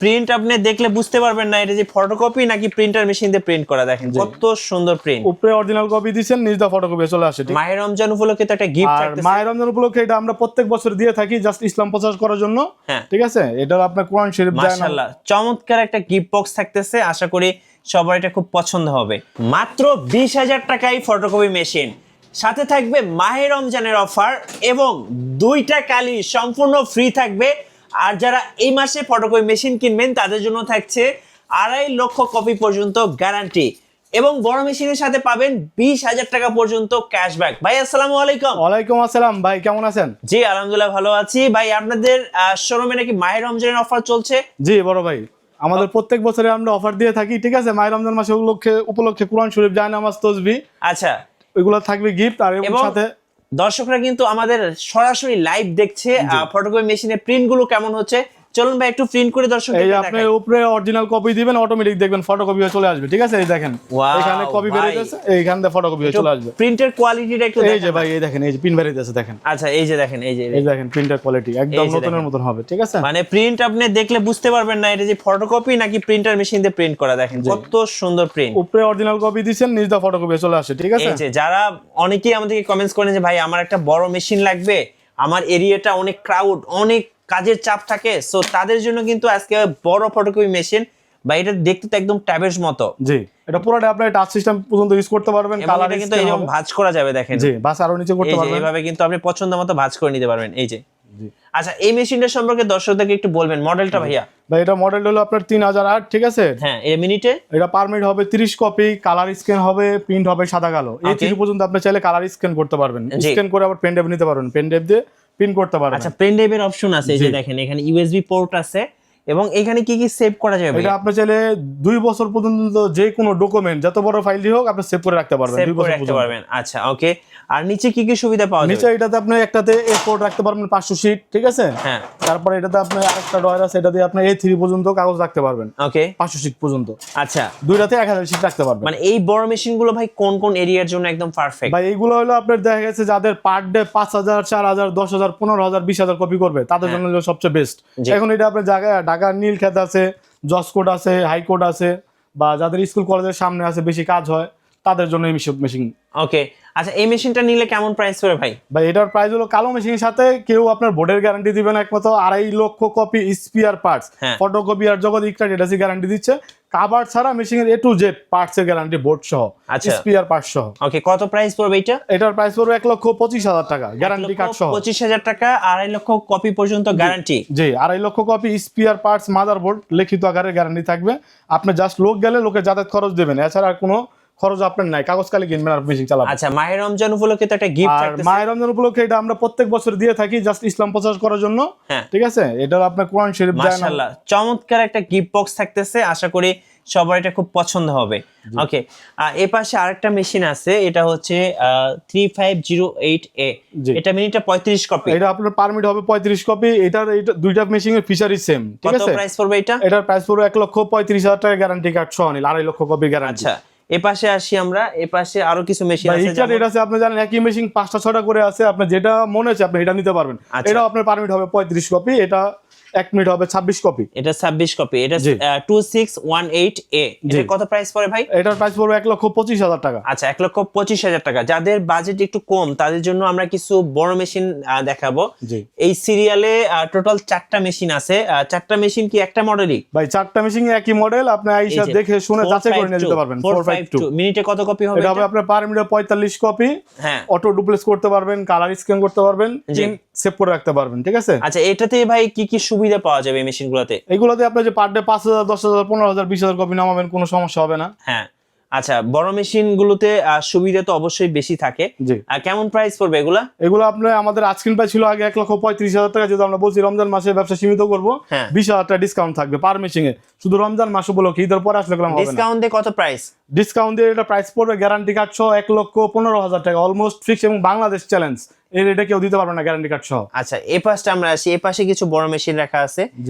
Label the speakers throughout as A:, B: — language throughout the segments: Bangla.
A: প্রিন্ট আপনি দেখলে বুঝতে পারবেন না এটা যে ফটোকপি নাকি প্রিন্টার মেশিন দিয়ে প্রিন্ট করা। দেখেন কত সুন্দর প্রিন্ট,
B: উপরে অরিজিনাল কপি দিবেন, নিচে ফটোকপি চলে আসে। ঠিক
A: মাহে রমজান উপলক্ষে তো একটা গিফট থাকতেছে।
B: মাহে রমজান উপলক্ষে এটা আমরা প্রত্যেক বছর দিয়ে থাকি জাস্ট ইসলাম প্রচার করার জন্য। ঠিক আছে, এটা আপনার কোরআন শরীফ
A: মাশাআল্লাহ চমৎকার একটা গিফট বক্স থাকতেছে, আশা করি সবার এটা খুব পছন্দ হবে। মাত্র 20,000 টাকায় ফটোকপি মেশিন, সাথে থাকবে মাহে রমজানের অফার এবং 2টা কালি সম্পূর্ণ ফ্রি থাকবে। আর যারা এই মাসে ফটোকপি মেশিন কিনবেন তাদের জন্য থাকছে 2.5 লক্ষ কপি পর্যন্ত গ্যারান্টি এবং বড় মেশিনের সাথে পাবেন 20,000 টাকা পর্যন্ত ক্যাশব্যাক। ভাই আসসালামু আলাইকুম।
B: ওয়ালাইকুম আসসালাম ভাই, কেমন আছেন?
A: জি আলহামদুলিল্লাহ ভালো আছি। ভাই আপনাদের শোরুমে নাকি মাহে রমজানের অফার চলছে?
B: জি বড় ভাই, আমাদের প্রত্যেক বছরে আমরা অফার দিয়ে থাকি। ঠিক আছে, মাহে রমজান মাসে উপলক্ষে কোরআন শরীফ জায়নামাজ তসবিহ
A: আচ্ছা
B: ওইগুলো থাকবে গিফট। আর এর সাথে
A: দর্শকরা কিন্তু আমাদের সরাসরি লাইভ দেখছে ফটোকপি মেশিনের প্রিন্ট গুলো কেমন হচ্ছে। চলুন ভাই একটু প্রিন্ট করে দর্শকদের
B: এই
A: দেখাই।
B: আপনি উপরে অরিজিনাল কপি দিবেন, অটোমেটিক দেখবেন ফটোকপি হয়ে চলে আসবে। ঠিক আছে, এই দেখেন এখানে কপি বের হইতেছে, এইখান থেকে ফটোকপি হয়ে চলে আসবে।
A: প্রিন্টের কোয়ালিটিটা একটু
B: এই যে ভাই, এই দেখেন এই যে প্রিন্ট বের হইতেছে দেখেন।
A: আচ্ছা এই যে দেখেন, এই
B: দেখেন প্রিন্টের কোয়ালিটি একদম নতুনের মতন হবে। ঠিক আছে,
A: মানে প্রিন্ট আপনি দেখলে বুঝতে পারবেন না এটা যে ফটোকপি নাকি প্রিন্টার মেশিন দিয়ে প্রিন্ট করা। দেখেন কত সুন্দর প্রিন্ট,
B: উপরে অরিজিনাল কপি দিবেন, নিচে ফটোকপি চলে আসে। ঠিক আছে,
A: এই যে যারা অনেকেই আমাদেরকে কমেন্টস করেন যে ভাই আমার একটা বড় মেশিন লাগবে, আমার এরিয়াটা অনেক ক্রাউড, অনেক কাজের চাপ থাকে, সো তাদের জন্য কিন্তু আজকে বড় ফটোকপি মেশিন বা এটা দেখতে তো একদম ট্যাবের মতো।
B: জি, এটা পুরোটা আপনি টাচ সিস্টেম পর্যন্ত ইউজ করতে পারবেন।
A: কালার কিন্তু এরকম ভাঁজ করা যাবে। দেখেন
B: জি, বাস আরো নিচে করতে পারবেন,
A: এইভাবে কিন্তু আপনি পছন্দ মতো ভাঁজ করে নিতে পারবেন। এই যে আচ্ছা এই মেশিনটা সম্পর্কে দর্শকদেরকে একটু বলবেন মডেলটা ভাইয়া।
B: ভাই এটা মডেল হলো আপনার 3008। ঠিক আছে,
A: হ্যাঁ এই মিনিটে
B: এটা পার মিনিট হবে 30 কপি, কালার স্ক্যান হবে, প্রিন্ট হবে সাদা কালো। এই 30 পর্যন্ত আপনি চাইলে কালার স্ক্যান করতে পারবেন, স্ক্যান করে আবার পেন ড্রাইভ নিতে পারবেন, পেন ড্রাইভ দিয়ে প্রিন্ট করতে পারবেন।
A: আচ্ছা পেন ড্রাইভের অপশন আছে, এই যে দেখেন এখানে ইউএসবি পোর্ট আছে এবং এখানে কি কি সেভ করা যাবে?
B: এটা আপনি চাইলে 2 বছর পর্যন্ত যে কোনো ডকুমেন্ট যত বড় ফাইলই হোক আপনি সেভ করে রাখতে পারবেন, 2 বছর পর্যন্ত।
A: আচ্ছা ওকে, আর নিচে কি কি সুবিধা পাওয়া যাবে?
B: নিচে এটাতে আপনি একটাতে A4 রাখতে পারবেন 500 শীট। ঠিক আছে,
A: হ্যাঁ
B: তারপরে এটাতে আপনি আরেকটা ড্রয়ার আছে, এটাতে আপনি A3 পর্যন্ত কাগজ রাখতে পারবেন,
A: ওকে
B: 500 শীট পর্যন্ত।
A: আচ্ছা
B: দুইটাতে 1000 শীট রাখতে পারবেন।
A: মানে এই বড় মেশিন গুলো ভাই কোন কোন এরিয়ার জন্য একদম পারফেক্ট?
B: ভাই এইগুলো হলো আপনার দেখা গেছে যাদের পার ডে 5000 4000 10000 15000 20000 কপি করবে তাদের জন্য হলো সবচেয়ে বেস্ট। এখন এটা আপনার জায়গায় ঢাকা নীলক্ষেত আছে, জসকোট আছে, হাইকোর্ট আছে, বা যাদের স্কুল কলেজের সামনে আছে, বেশি কাজ হয় তাদের জন্য এই মেশিন।
A: ওকে আচ্ছা এই মেশিনটা নিলে কেমন প্রাইস পড়বে ভাই?
B: ভাই এটার প্রাইস হলো কালো মেশিনের সাথে কেউ আপনার বোর্ডের গ্যারান্টি দিবেন একমাত্র 2.5 লক্ষ কপি স্পেয়ার পার্টস, ফটোকপি আর জগৎ ইকরাট এটা গ্যারান্টি দিচ্ছে। কাভার ছাড়া মেশিনের A to Z পার্টস এর গ্যারান্টি, বোর্ড সহ, স্পেয়ার পার্টস সহ।
A: ওকে কত প্রাইস পড়বে এটা?
B: এটার প্রাইস পড়বে 1,25,000 টাকা, গ্যারান্টি কার্ড সহ।
A: 25,000 টাকা 2.5 লক্ষ কপি পর্যন্ত গ্যারান্টি।
B: জি 2.5 লক্ষ কপি স্পেয়ার পার্টস, মাদারবোর্ড লিখিত আকারে গ্যারান্টি থাকবে। আপনি জাস্ট লোক গেলে লোকে যাতায়াত খরচ দেবেন, এছাড়া আর কোনো খরচ আপনার নাই। কাগজ কালি কিনবেন আর মেশিন চালাবেন।
A: আচ্ছা মাহে রমজান উপলক্ষে তো একটা গিফট থাকতেছে।
B: মাহে রমজান উপলক্ষে এটা আমরা প্রত্যেক বছর দিয়ে থাকি জাস্ট ইসলাম প্রচার করার জন্য। ঠিক আছে, এটা আপনার কোরআন শরীফ
A: মাশাআল্লাহ চমৎকার একটা গিফট বক্স থাকতেছে, আশা করি সবার এটা খুব পছন্দ হবে। ওকে এই পাশে আরেকটা মেশিন আছে, এটা হচ্ছে 3508A, এটা মিনিটে 35 কপি।
B: এটা আপনার পার মিনিট হবে 35 কপি। এটার দুইটা মেশিনের ফিচারই সেম। ঠিক আছে,
A: কত প্রাইস পড়বে এটা?
B: এটার প্রাইস পড়বে 1,35,000 টাকা, গ্যারান্টি কার্ড সহ নিলে 2.5 লক্ষ কপি গ্যারান্টি।
A: আচ্ছা এই পাশে আসি আমরা, এই পাশে আরো কিছু মেশিন আছে।
B: এটা আছে আপনি জানেন একই মেশিন 5টা 6টা করে আছে, আপনি যেটা মনে হচ্ছে আপনি এটা নিতে পারবেন। এটা আপনার পার মিনিট হবে 35 কপি, এটা 1 মিনিট হবে 26 কপি।
A: এটা 26 কপি, এটা 2618A। এটা কত প্রাইস পড়ে ভাই?
B: এটার প্রাইস পড়বে 1,25,000 টাকা।
A: আচ্ছা 1,25,000 টাকা। যাদের বাজেট একটু কম তাদের জন্য আমরা কিছু বড় মেশিন দেখাবো। এই সিরিয়ালে টোটাল 4টা মেশিন আছে। 4টা মেশিন কি একটা মডেলই?
B: ভাই 4টা মেশিন একই মডেল, আপনি আইসা দেখে শুনে যাচাই করে নিতে পারবেন।
A: 452 মিনিটে কত কপি হবে?
B: এটা হবে আপনার পার মিনিটে 45 কপি। হ্যাঁ, অটো ডুপ্লেক্স করতে পারবেন, কালার স্ক্যান করতে পারবেন, সেভ করে রাখতে পারবেন। ঠিক আছে,
A: আচ্ছা এটাতে ভাই কি কি সুবিধা পাওয়া যাবে এই মেশিনগুলোতে?
B: এগুলোতে আপনি যে পার ডে 5000 10000 15000 20000 কপি নামাবেন, কোনো সমস্যা হবে না।
A: হ্যাঁ আচ্ছা বড় মেশিনগুলোতে সুবিধা তো অবশ্যই বেশি থাকে। কেমন প্রাইস পড়বে এগুলা?
B: এগুলো আপনার আমাদের আজকের প্রাইস ছিল আগে 1,35,000 টাকা, যেহেতু আমরা বলছি রমজান মাসে ব্যবসা সীমিত করব, 20,000 টাকা ডিসকাউন্ট থাকবে পার মেশিনে। শুধু রমজান মাস উপলক্ষে, ঈদের পরে আসলে হবে না।
A: ডিসকাউন্ট দিয়ে কত প্রাইস?
B: ডিসকাউন্ট দিয়ে এটা প্রাইস পড়বে গ্যারান্টি কার্ড সহ 1,15,000 টাকা, অলমোস্ট ফিক্স, এবং বাংলাদেশ চ্যালেঞ্জ এর এটা কেউ দিতে পারবে না গ্যারান্টি কার্ড সহ।
A: আচ্ছা এই পাশটা আমরা আসি, এই পাশে কিছু বড় মেশিন রাখা আছে,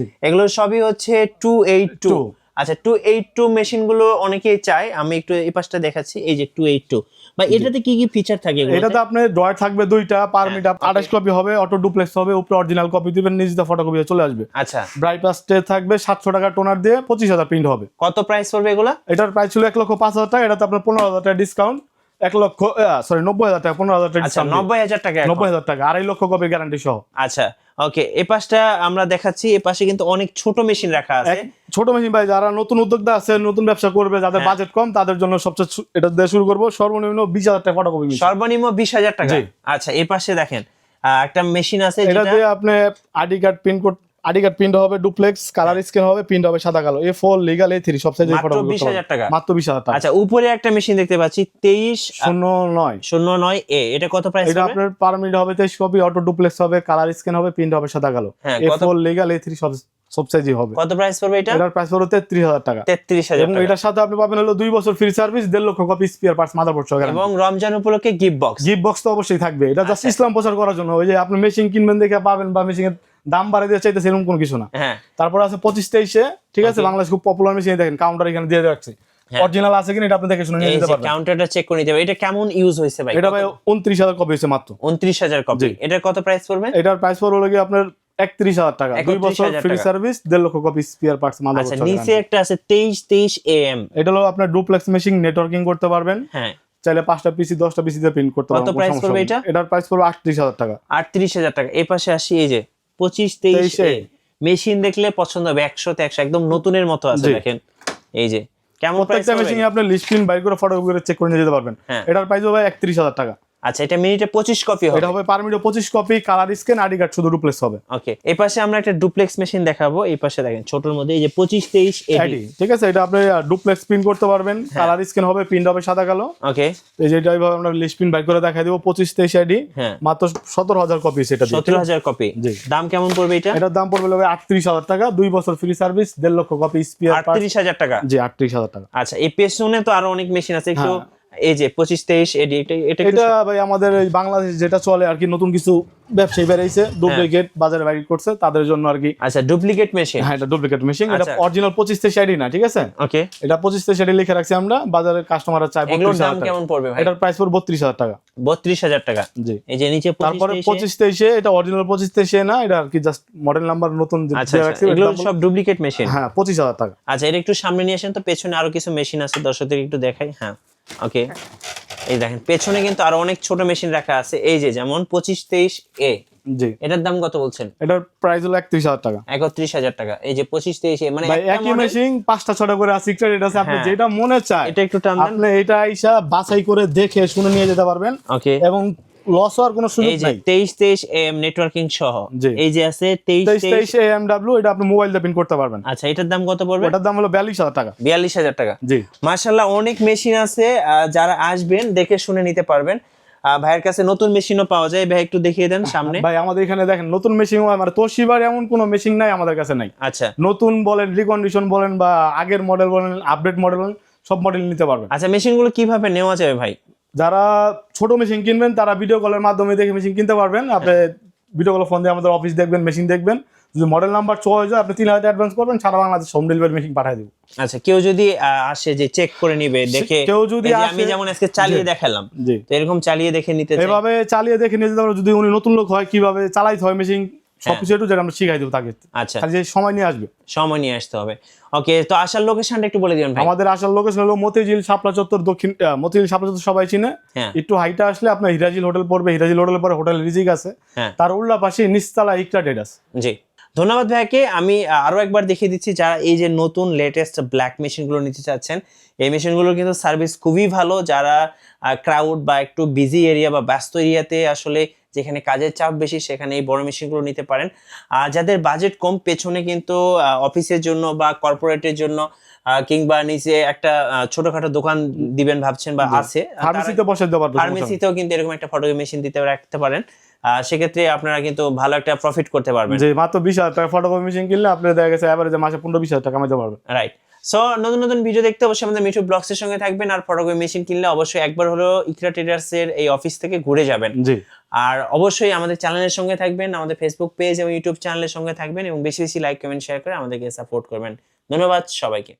A: এগুলো সবই হচ্ছে 282। আচ্ছা 282 মেশিন গুলো অনেকেই চায়, আমি একটু এই পাশটা দেখাচ্ছি, এই যে 282 বা এটাতে কি কি ফিচার থাকে এগুলোতে?
B: এটাতে আপনার ড্রয়ার থাকবে দুইটা, পার মিটার 28 কপি হবে, অটো ডুপ্লেক্স হবে, উপরে অরিজিনাল কপি দিবেন, নিজে ফটোকপি চলে আসবে।
A: আচ্ছা
B: ব্রাইটপাসটে থাকবে 700 টাকা টোনার দিয়ে 25,000 প্রিন্ট হবে।
A: কত প্রাইস পড়বে এগুলা?
B: এটার প্রাইস ছিল 1,05,000 টাকা, এটাতে আপনার 15,000 টাকা ডিসকাউন্ট, 90,000 টাকা, 15,000 টাকা
A: আচ্ছা
B: ডিসকাউন্ট,
A: 90,000 টাকা এখন।
B: 90,000 টাকা, 2.5 লক্ষ কপি গ্যারান্টি সহ।
A: আচ্ছা ওকে, এই পাশটা আমরা দেখাচ্ছি, এই পাশে কিন্তু অনেক ছোট মেশিন রাখা আছে।
B: ছোট মেশিন ভাই, যারা নতুন উদ্যোক্তা আছে, নতুন ব্যবসা করবে, যাদের
A: হ্যাঁ।
B: বাজেট কম, তাদের জন্য সবচেয়ে এটা দিয়ে শুরু করবো। সর্বনিম্ন 20,000 টাকা ফটোকপি মেশিন।
A: সর্বনিম্ন 20,000 টাকা।
B: জি।
A: আচ্ছা এই পাশে দেখেন একটা মেশিন আছে
B: এটা
A: যেটা
B: দিয়ে আপনি আইডি কার্ড প্রিন্ট হবে, ডুপ্লেক্স কালার স্ক্যান হবে, প্রিন্ট হবে সাদা কালো, A4 লিগ্যাল A3 সব সাইজের
A: মাত্র
B: ফটোকপি
A: 20,000 টাকা।
B: মাত্র 20,000 টাকা।
A: আচ্ছা উপরে একটা মেশিন দেখতে পাচ্ছি
B: 2309
A: এ, এটা কত প্রাইস
B: এটা
A: হবে?
B: আপনার পার মিনিট হবে 23 কপি, অটো ডুপ্লেক্স হবে, কালার স্ক্যান হবে, প্রিন্ট হবে সাদা কালো,
A: হ্যাঁ, কত?
B: A4 লিগ্যাল A3 সব সাইজই হবে।
A: কত প্রাইস পড়বে এটা?
B: এটার প্রাইস পড়বে 33,000 টাকা।
A: 33,000
B: এবং
A: টাকা।
B: এটার সাথে আপনি পাবেন হলো 2 বছর ফ্রি সার্ভিস, 1.5 লক্ষ কপি স্পেয়ার পার্টস মাদারবোর্ড সহ।
A: এবং রমজান উপলক্ষে গিফট বক্স।
B: গিফট বক্স তো অবশ্যই থাকবে, এটা জাস্ট
A: আচ্ছা।
B: ইসলাম প্রচার করার জন্য। ওই যে আপনি মেশিন কিনবেন দেখে পাবেন বা মেশিনের দাম বাড়িয়ে দিয়ে চাইতেছে এরকম কোনো কিছু না।
A: হ্যাঁ
B: তারপর আছে 25-23, ঠিক আছে,
A: Okay.
B: বাংলাদেশ খুব পপুলার মেশিন, দেখেন কাউন্টার এখানে দিয়ে রাখছে,
A: হ্যাঁ।
B: অরিজিনাল আছে কিনা এটা আপনি দেখে শুনে নিয়ে
A: এই
B: নিতে
A: যে
B: পারবেন।
A: কাউন্টারটা চেক করে নিতে হবে। এটা কেমন ইউজ হয়েছে ভাই?
B: এটা ভাই 29,000 কপি হয়েছে মাত্র।
A: 29,000 কপি।
B: জি।
A: এটার কত প্রাইস পড়বে?
B: এটার প্রাইস পড়বে হলো কি আপনার 31,000 টাকা, 2 বছর
A: 31,000
B: ফ্রি
A: টাকা।
B: সার্ভিস, 1.5 লক্ষ কপি স্পেয়ার পার্টস
A: আচ্ছা
B: মাদারবোর্ড সহ।
A: নিচে একটা আছে 23 AM।
B: এটা হলো আপনার ডুপ্লেক্স মেশিন, নেটওয়ার্কিং করতে পারবেন,
A: হ্যাঁ
B: চাইলে 5টা পিসি 10টা পিসি দিয়ে প্রিন্ট করতে
A: কত
B: পারবেন।
A: price পড়বে এটা?
B: এটার প্রাইস পড়বে 38,000 টাকা।
A: 38,000 টাকা। এই পাশে আসি, এই যে 25-23
B: 23
A: মেশিন দেখলে পছন্দ হবে, 100-তে 100 একদম নতুনের মতো আছে।
B: জি।
A: দেখেন এই যে কেমন প্রাইস
B: প্রত্যেকটা মেশিনে আপনি লিস্ট প্রিন্ট বাইর করে ফটোকপি করে চেক করে নিয়ে যেতে পারবেন।
A: হ্যাঁ।
B: এটার প্রাইস হবে 31,000 টাকা।
A: আচ্ছা এটা মিনিটে 25 কপি হবে।
B: এটা হবে পার মিনিটে 25 copy, colour scan, ID card শুধু ডুপ্লেক্স হবে।
A: ওকে এই পাশে আমরা একটা ডুপ্লেক্স মেশিন দেখাবো। এই পাশে দেখেন ছোটর মধ্যে এই যে 25-23
B: আইডি, ঠিক আছে, এটা আপনি ডুপ্লেক্স প্রিন্ট করতে পারবেন, কালার স্ক্যান হবে, প্রিন্ট হবে সাদা কালো।
A: ওকে
B: এই যে এটা এইভাবে আমরা লিস্ট প্রিন্ট বাইর করে দেখাই দেব। 25-23 আইডি,
A: হ্যাঁ
B: মাত্র 17,000 কপি সেটা দিয়ে।
A: 17,000 কপি।
B: জি।
A: দাম কেমন পড়বে এটা?
B: এটার দাম পড়বে হবে 38,000 টাকা, 2 বছর ফ্রি সার্ভিস, 1.5 লক্ষ কপি স্পেয়ার পার্টস।
A: 38,000 টাকা।
B: জি 38,000 টাকা।
A: আচ্ছা এই পেছনে তো আরো অনেক মেশিন আছে একটু।
B: হ্যাঁ।
A: এই যে 25-23 এডি, এটা
B: এটা ভাই আমাদের এই বাংলাদেশ যেটা চলে আর কি, নতুন কিছু ব্যবসায়ী বেরিয়েছে, ডুপ্লিকেট বাজারে বাইর করছে তাদের জন্য আর কি।
A: আচ্ছা ডুপ্লিকেট মেশিন।
B: হ্যাঁ এটা ডুপ্লিকেট মেশিন, এটা
A: আচ্ছা।
B: অরিজিনাল 25-23 আইডি না, ঠিক আছে,
A: ওকে
B: এটা 25-23 আইডি লিখে রাখছি আমরা, বাজারের কাস্টমাররা চাই
A: এগুলোর দাম
B: 32,000 টাকা।
A: কেমন পড়বে ভাই?
B: এটার প্রাইস পড়বে 32,000 টাকা।
A: 32,000 টাকা।
B: জি।
A: এই যে নিচে
B: তারপরে
A: 25-23
B: 25-23 এটা অরিজিনাল 25-23 না, এটা আর কি জাস্ট মডেল নাম্বার নতুন
A: আচ্ছা
B: দিয়ে
A: আচ্ছা,
B: রাখছি।
A: এগুলো
B: এটার দাম
A: সব ডুপ্লিকেট মেশিন।
B: হ্যাঁ 25,000 টাকা।
A: আচ্ছা এটা একটু সামনে নিয়ে আসেন তো, পেছনে আরো কিছু মেশিন আছে, দর্শকদের একটু দেখাই। হ্যাঁ ওকে এই দেখেন পেছনে কিন্তু আরো অনেক ছোট মেশিন রাখা আছে, এই যে যেমন 25-23
B: জি।
A: এটার দাম কত বলছেন?
B: এটার প্রাইস হলো 31,000 টাকা।
A: 31,000 টাকা। এই যে 25-23 মানে
B: ভাই
A: একটা
B: একই
A: model-
B: মেশিন 5টা 6টা করে আছে, একটা রেট আছে, আপনি
A: হ্যাঁ।
B: যেটা মনে চায়
A: এটা একটু টান দেন।
B: আপনি এটা আইসা বাছাই করে দেখে শুনে নিয়ে যেতে পারবেন,
A: ওকে
B: এবং লস হওয়ার কোনো সুযোগ
A: এই যে
B: নাই।
A: 23-23 নেটওয়ার্কিং সহ।
B: জি।
A: এই যে আছে 23-23।
B: 23 AMW, এটা আপনি মোবাইল দিয়ে প্রিন্ট করতে পারবেন।
A: আচ্ছা এটার দাম কত পড়বে?
B: ওটার দাম হলো 42,000 টাকা।
A: 42,000 টাকা।
B: জি।
A: মাশাআল্লাহ অনেক মেশিন আছে, যারা আসবেন দেখে শুনে নিতে পারবেন। ভাইয়ের কাছে নতুন মেশিনও পাওয়া যায়, ভাই একটু দেখিয়ে দেন সামনে।
B: ভাই আমাদের এখানে দেখেন নতুন মেশিন, মানে তোশিবার এমন কোনো মেশিন নাই আমাদের কাছে নাই।
A: আচ্ছা
B: নতুন বলেন, রিকন্ডিশন বলেন, বা আগের মডেল বলেন, আপডেট মডেল বলেন, সব মডেল নিতে পারবেন।
A: আচ্ছা মেশিনগুলো কিভাবে নেওয়া যাবে ভাই?
B: যারা ছোট মেশিন কিনবেন তারা ভিডিও কলের মাধ্যমে দেখে মেশিন কিনতে পারবেন। আপনি ভিডিও কল ফোন দিয়ে আমাদের অফিস দেখবেন, মেশিন দেখবেন, যদি মডেল নাম্বার চয়েস হয় আপনি 3,000 অ্যাডভান্স করবেন, সারা বাংলাদেশ হোম ডেলিভারি মেশিন পাঠিয়ে দেব।
A: আচ্ছা কেউ যদি আসে যে চেক করে নিবে দেখে,
B: কেউ যদি
A: এই যে
B: আসে-
A: আমি যেমন আজকে চালিয়ে দেখালাম,
B: জি।
A: তো এরকম চালিয়ে দেখে নিতে চাই।
B: এভাবে চালিয়ে দেখে নিয়ে যেতে পারবো। যদি উনি নতুন লোক হয় কিভাবে চালাইতে হয় মেশিন, সবকিছু একটু যেটা আমরা শিখাই দেবো তাকে,
A: আচ্ছা
B: খালি যে সময় নিয়ে আসবে।
A: সময় নিয়ে আসতে হবে। ওকে তো আসার লোকেশনটা একটু বলে দিবেন ভাই।
B: আমাদের আসার লোকেশন হলো মতিঝিল শাপলা চত্বর, দক্ষিণ মতিঝিল শাপলা চত্বর সবাই চিনে।
A: হ্যাঁ
B: একটু হাইটা আসলে আপনার হিরাজিল হোটেল পড়বে, হিরাজিল হোটেলের পরে হোটেল রিজিক আছে,
A: হ্যাঁ
B: তার উল্লা পাশে নিচতলা ইকরা ট্রেডার্স।
A: জি ধন্যবাদ ভাইকে। আমি আরো একবার দেখিয়ে দিচ্ছি, যারা এই যে নতুন লেটেস্ট ব্ল্যাক মেশিনগুলো নিতে চাচ্ছেন, এই মেশিনগুলোর কিন্তু সার্ভিস খুবই ভালো। যারা ক্রাউড বা একটু বিজি এরিয়া বা ব্যস্ত এরিয়াতে আসলে যেখানে কাজের চাপ বেশি, সেখানে এই বড় মেশিনগুলো নিতে পারেন। আর যাদের বাজেট কম, পেছনে কিন্তু অফিসের জন্য বা কর্পোরেটের জন্য কিংবা নিচে একটা ছোটখাটো দোকান দিবেন ভাবছেন বা আছে,
B: ফার্মেসিতে বসে দিতে পারবে।
A: ফার্মেসিতেও কিন্তু এরকম একটা ফটো মেশিন দিতে রাখতে পারেন। সেক্ষেত্রে আপনারা কিন্তু ভালো একটা প্রফিট করতে পারবেন।
B: যে মাত্র 20,000 টাকা ফটোকপি মেশিন কিনলে আপনি দেখা গেছে এভারেজে মাসে 15-20,000 টাকা কামাতে পারবেন।
A: রাইট। সো নতুন নতুন ভিডিও দেখতে অবশ্যই আমাদের মিঠু ব্লগসের সঙ্গে থাকবেন। আর ফটোকপি মেশিন কিনলে অবশ্যই একবার হলো ইকরা ট্রেডার্স এর এই অফিস থেকে ঘুরে যাবেন।
B: জি।
A: আর অবশ্যই আমাদের চ্যানেলের সঙ্গে থাকবেন, আমাদের ফেসবুক পেজ এবং ইউটিউব চ্যানেলের সঙ্গে থাকবেন, এবং বেশি বেশি লাইক কমেন্ট শেয়ার করে আমাদেরকে সাপোর্ট করবেন। ধন্যবাদ সবাইকে।